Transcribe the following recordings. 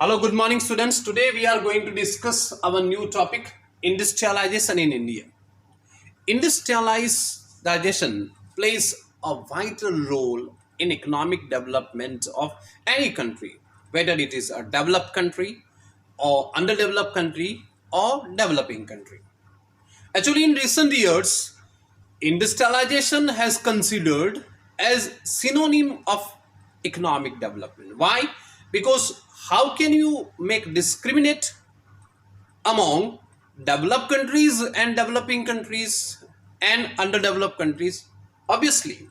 Hello, good morning, students. Today we are going to discuss our new topic industrialization in India. Industrialization plays a vital role in economic development of any country, whether it is a developed country or underdeveloped country or developing country. Actually, in recent years, industrialization has considered as synonym of economic development. Why? Because how can you make discriminate among developed countries and developing countries and underdeveloped countries? Obviously,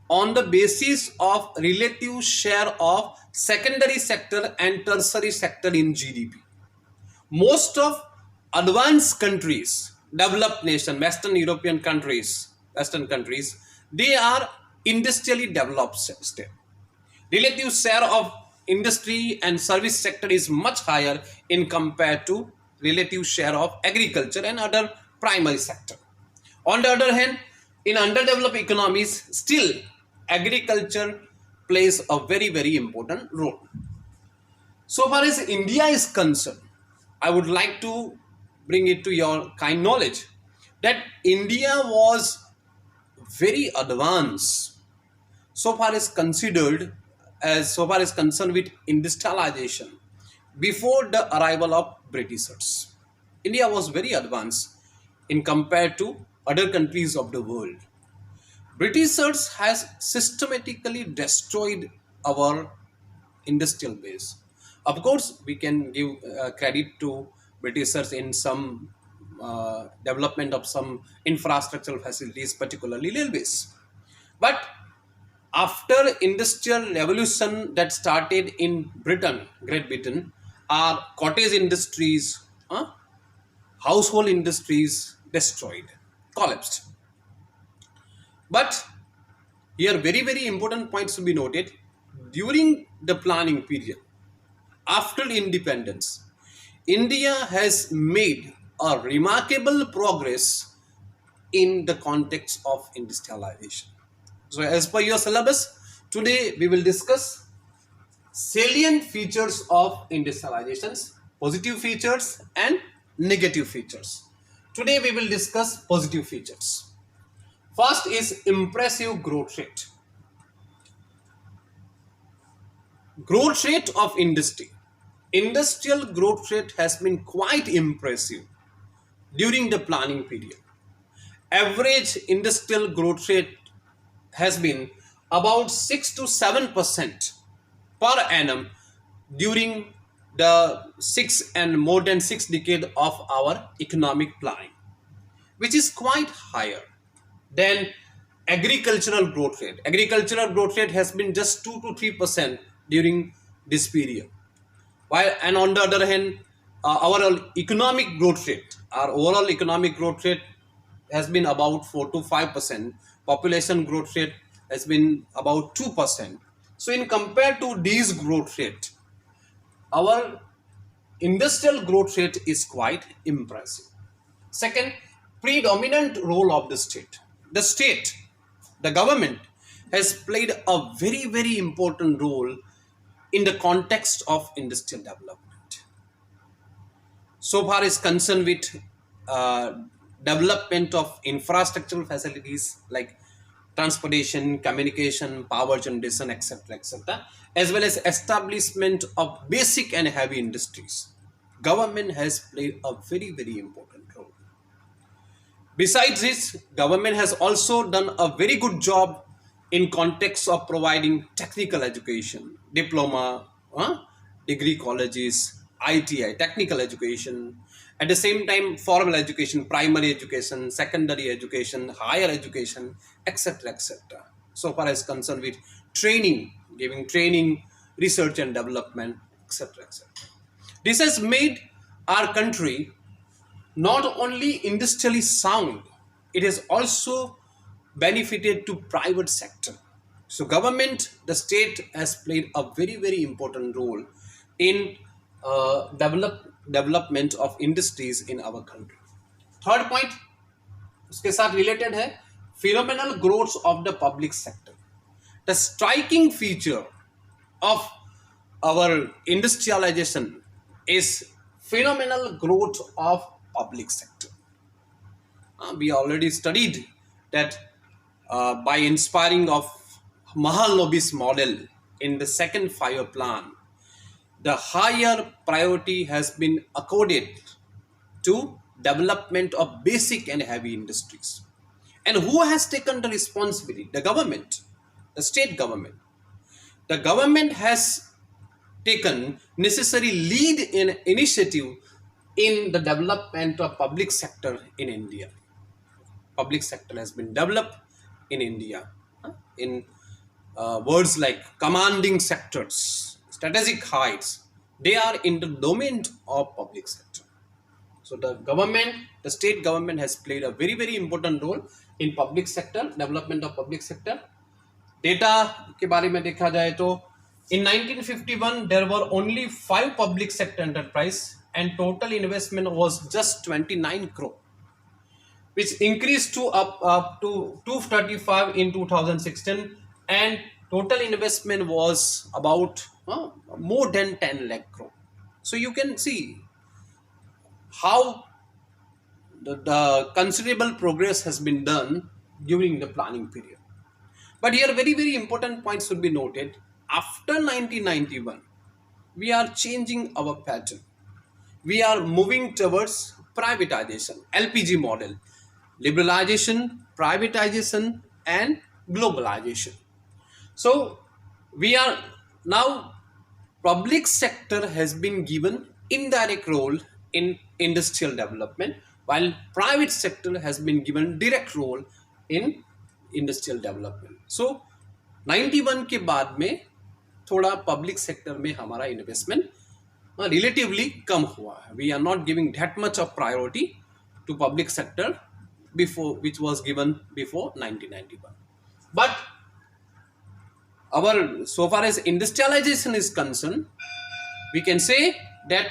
on the basis of relative share of secondary sector and tertiary sector in GDP. Most of advanced countries, developed nation, western countries, they are industrially developed state. Relative share of industry and service sector is much higher in compared to relative share of agriculture and other primary sector. On the other hand, in underdeveloped economies, still agriculture plays a very important role. So far as India is concerned, I would like to bring it to your kind knowledge that India was very advanced so far as considered as so far as concerned with industrialization before the arrival of Britishers. India was very advanced in compared to other countries of the world. Britishers has systematically destroyed our industrial base. Of course, we can give credit to Britishers in some development of some infrastructural facilities, particularly railways. But after industrial revolution that started in Britain, Great Britain, our cottage industries, household industries destroyed, collapsed. But here, very important points to be noted. During the planning period, after independence, India has made a remarkable progress in the context of industrialization. So, as per your syllabus, today we will discuss salient features of industrializations, positive features and negative features. Today we will discuss positive features. First is impressive growth rate. Growth rate of industry. Industrial growth rate has been quite impressive during the planning period. Average industrial growth rate has been about 6 to 7% per annum during the 6 decade of our economic planning, which is quite higher than agricultural growth rate. Agricultural growth rate has been just 2 to 3% during this period. While and on the other hand, our overall economic growth rate has been about 4 to 5%. Population growth rate has been about 2%. So, in compared to these growth rate, our industrial growth rate is quite impressive. Second, predominant role of the state. The government has played a very important role in the context of industrial development. So far is concerned with development of infrastructural facilities like transportation, communication, power generation, etc., as well as establishment of basic and heavy industries. Government has played a very important role. Besides this, government has also done a very good job in context of providing technical education, diploma, degree colleges, ITI, technical education. At the same time, formal education, primary education, secondary education, higher education, etc. So far as concerned with training, giving training, research and development, etc. This has made our country not only industrially sound, it has also benefited to private sector. So government, the state has played a very important role in development of industries in our country. Third point उसके साथ related है phenomenal growth of the public sector. The striking feature of our industrialization is phenomenal growth of public sector. We already studied that by inspiring of Mahalanobis model in the second five plan, the higher priority has been accorded to development of basic and heavy industries. And who has taken the responsibility? The government, the state government. The government has taken necessary lead in initiative in the development of public sector in India. Public sector has been developed in India in words like commanding sectors, strategic heights. They are in the domain of public sector. So the government, the state government has played a very very important role in public sector development of public sector. Data के बारे में देखा जाए तो in 1951 there were only 5 public sector enterprise and total investment was just 29 crore, which increased to up to 235 in 2016, and total investment was about more than 10 lakh crore. So you can see how the considerable progress has been done during the planning period. But here, very, very important points should be noted. After 1991, we are changing our pattern. We are moving towards privatization, LPG model, liberalization, privatization, and globalization. So, we are now, public sector has been given indirect role in industrial development, while private sector has been given direct role in industrial development. So 91 के बाद में थोड़ा public sector में हमारा investment relatively कम हुआ है. We are not giving that much of priority to public sector before which was given before 1991. But our so far as industrialization is concerned, we can say that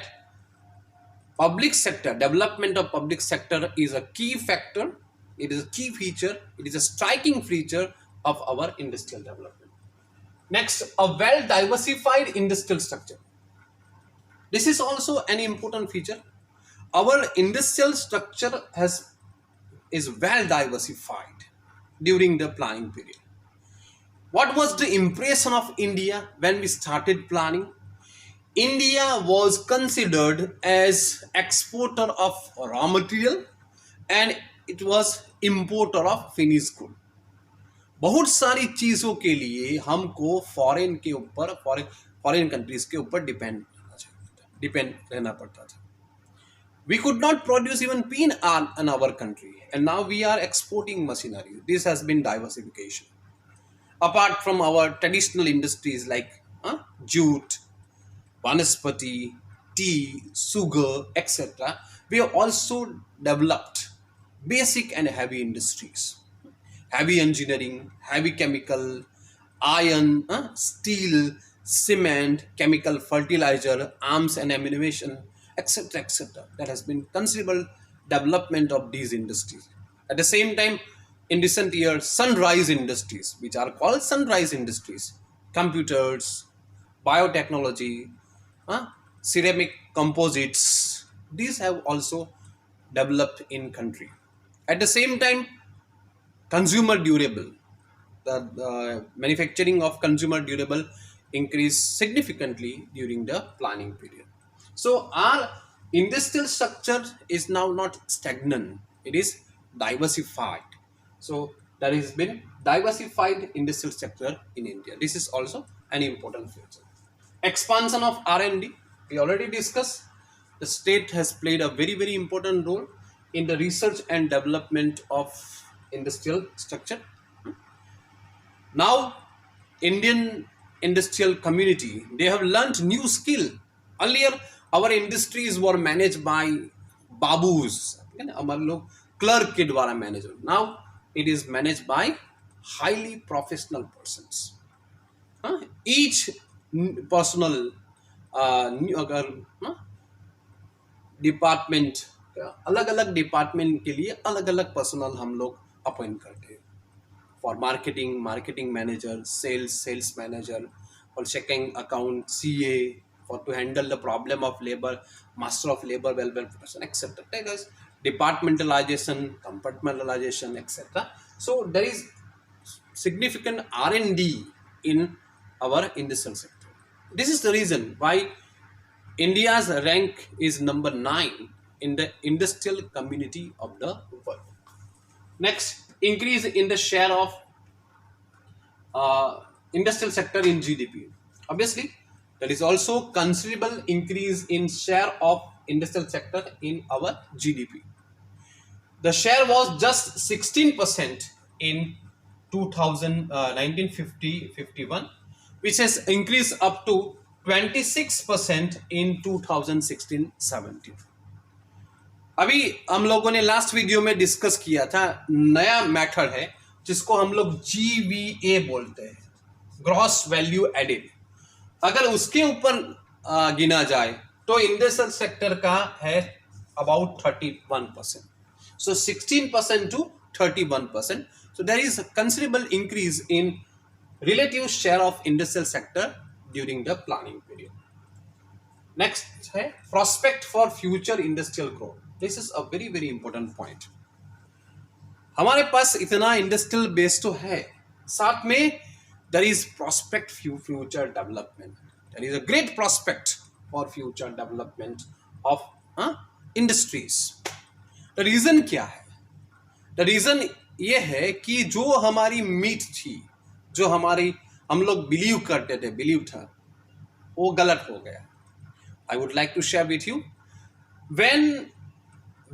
public sector development of public sector is a key factor. It is a key feature. It is a striking feature of our industrial development. Next, a well diversified industrial structure. This is also an important feature. Our industrial structure is well diversified during the planning period. What was the impression of India when we started planning? India was considered as exporter of raw material and it was importer of finished good. बहुत सारी चीजों के लिए हमको foreign के ऊपर foreign countries के ऊपर डिपेंड रहना पड़ता था. We could not produce even pin in our country, and now we are exporting machinery. This has been diversification. Apart from our traditional industries like jute, vanaspati, tea, sugar, etc., we have also developed basic and heavy industries, heavy engineering, heavy chemical, iron, steel, cement, chemical fertilizer, arms and ammunition, etc., etc. That has been considerable development of these industries. At the same time, in recent years, sunrise industries, which are called sunrise industries, computers, biotechnology, ceramic composites, these have also developed in country. At the same time, consumer durable, the manufacturing of consumer durable increased significantly during the planning period. So our industrial structure is now not stagnant, it is diversified. So there has been diversified industrial sector in India. This is also an important feature. Expansion of R&D, we already discussed. The state has played a very very important role in the research and development of industrial structure. Now Indian industrial community, they have learned new skill. Earlier our industries were managed by babus, हमारे लोग clerk के द्वारा managed. Now it is managed by highly professional persons. Each personal अगर department, अलग अलग department के लिए अलग अलग पर्सनल हम लोग अपॉइंट करते हैं. For marketing manager, sales manager, or checking account, CA, for to handle the problem of labor, master of labor welfare protection, etc. There is departmentalization, compartmentalization, etc. So there is significant R&D in our industrial sector. This is the reason why India's rank is number 9 in the industrial community of the world. Next, increase in the share of industrial sector in GDP. Obviously, there is also considerable increase in share of industrial sector in our GDP. The share was just 16% in 2000, 1950-51, which has increased up to 26% in 2016-17. अभी हम लोगों ने last video में discuss किया था, नया method है जिसको हम लोग GVA बोलते हैं, ग्रॉस वैल्यू एडेड. अगर उसके ऊपर गिना जाए तो इंडस्ट्रियल सेक्टर का है about 31%. So 16% to 31%. So there is a considerable increase in relative share of industrial sector during the planning period. Next है prospect for future industrial growth. This is a very very important point. हमारे पास इतना industrial base तो है, साथ में there is prospect future development. There is a great prospect for future development of industries. The reason क्या है? The reason ये है कि जो हमारी मीट थी, जो हमारी हम लोग बिलीव करते थे, बिलीव था, वो गलत हो गया. I would like to share with you, when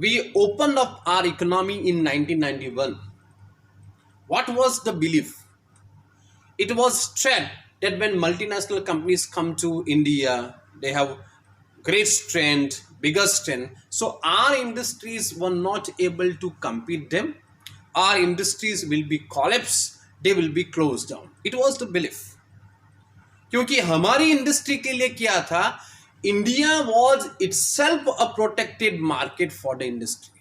we open up our economy in 1991, what was the belief? It was trend that when multinational companies come to India, they have great strength, bigger strength. So our industries were not able to compete them. Our industries will be collapsed. They will be closed down. It was the belief. क्योंकि हमारी industry के लिए क्या था, India was itself a protected market for the industry.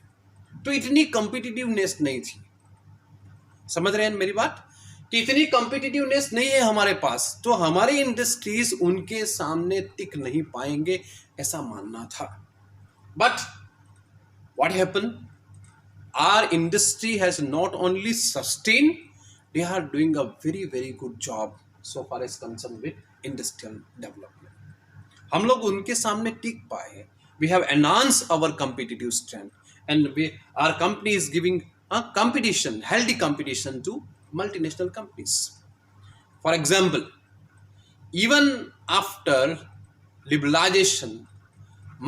तो इतनी competitiveness नहीं थी. समझ रहे हैं मेरी बात कि इतनी कॉम्पिटिटिवनेस नहीं है हमारे पास, तो हमारी इंडस्ट्रीज उनके सामने टिक नहीं पाएंगे, ऐसा मानना था. But what happen, our industry has not only sustain, they are doing a very very good job so far as concern with industrial development. हम लोग उनके सामने टिक पाए. We have enhance our competitive strength and we our company is giving a competition, healthy competition to multinational companies. For example, even after liberalization,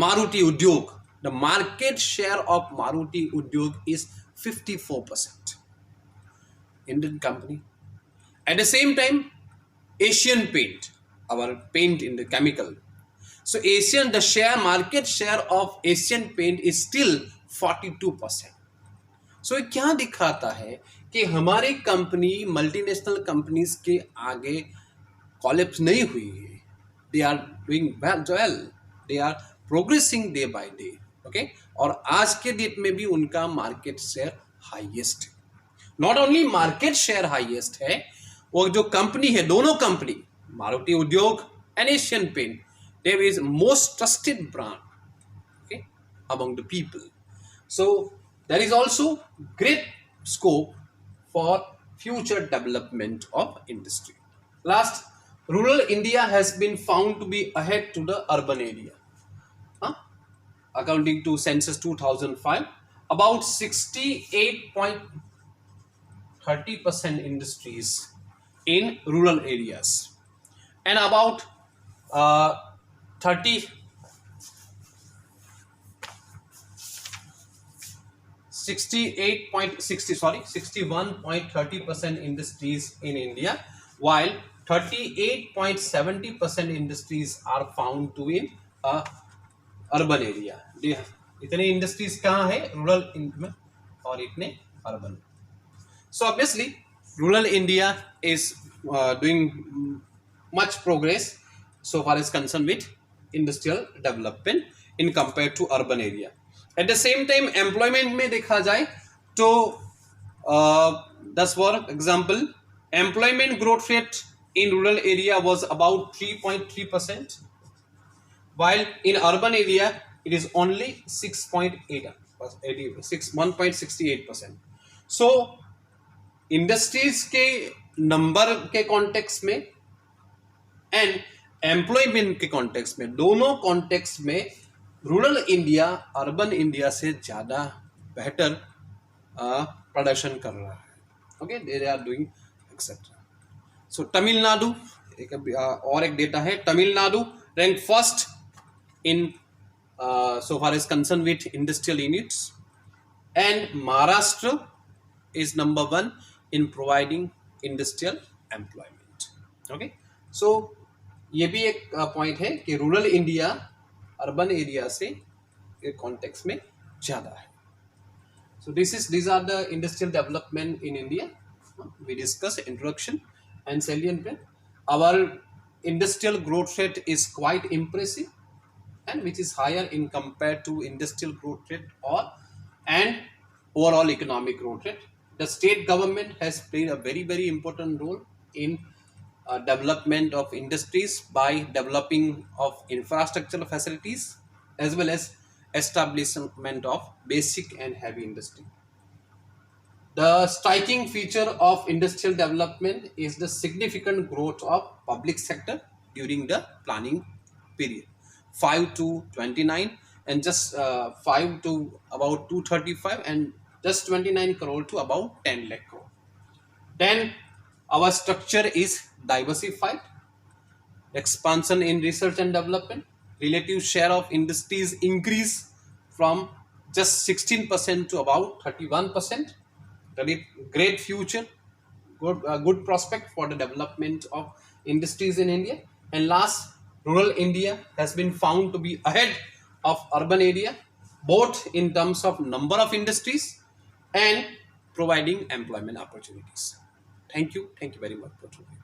Maruti Udyog, the market share of Maruti Udyog is 54%. Indian company. At the same time, Asian Paint, our paint in the chemical. So Asian, the share, market share of Asian Paint is still 42%. सो ये क्या दिखाता है कि हमारी company multinational companies के आगे collapse नहीं हुई है. They are doing well, they are progressing day by day. Okay, और आज के डेट में भी उनका मार्केट शेयर हाईएस्ट है. Not only market share highest है, वो जो कंपनी है, दोनों company Maruti Udyog and Asian Paint, there is most trusted brand, okay, among the people. So there is also great scope for future development of industry. Last, rural India has been found to be ahead to the urban area. According to census 2005, about 68.30% industries in rural areas and about 61.30% industries in India, while 38.70% industries are found to in urban area. इतने industries कहाँ है, rural में, और इतने urban. So obviously rural India is doing much progress so far as concerned with industrial development in compared to urban area. At the same time, employment में देखा जाए तो 10 for example, employment growth rate in rural area was about 3.3%, while in urban area it is only 6.8, 1.68%. So industries के number के context में and employment के context में, दोनों कॉन्टेक्स्ट में रूरल इंडिया अर्बन इंडिया से ज़्यादा बेहतर प्रदर्शन कर रहा है. Okay, they are doing etcetera. So Tamil Nadu एक और एक डेटा है. Tamil Nadu rank first in so far as concerned with industrial units, and Maharashtra is number one in providing industrial employment. Okay, so ये भी एक पॉइंट है कि रूरल इंडिया अर्बन एरिया से कॉन्टेक्स्ट में ज़्यादा है. So these are the industrial development in India. We discuss introduction and salient trend. Our industrial growth rate is quite impressive, and which is higher in compared to industrial growth rate and overall economic growth rate. The state government has played a very important role in development of industries by developing of infrastructural facilities as well as establishment of basic and heavy industry. The striking feature of industrial development is the significant growth of public sector during the planning period, 5 to 29, and just 5 to about 235, and just 29 crore to about 10 lakh crore. Then our structure is diversified, expansion in research and development, relative share of industries increase from just 16% to about 31%. Great future, good prospect for the development of industries in India. And last, rural India has been found to be ahead of urban area, both in terms of number of industries and providing employment opportunities. Thank you very much for today.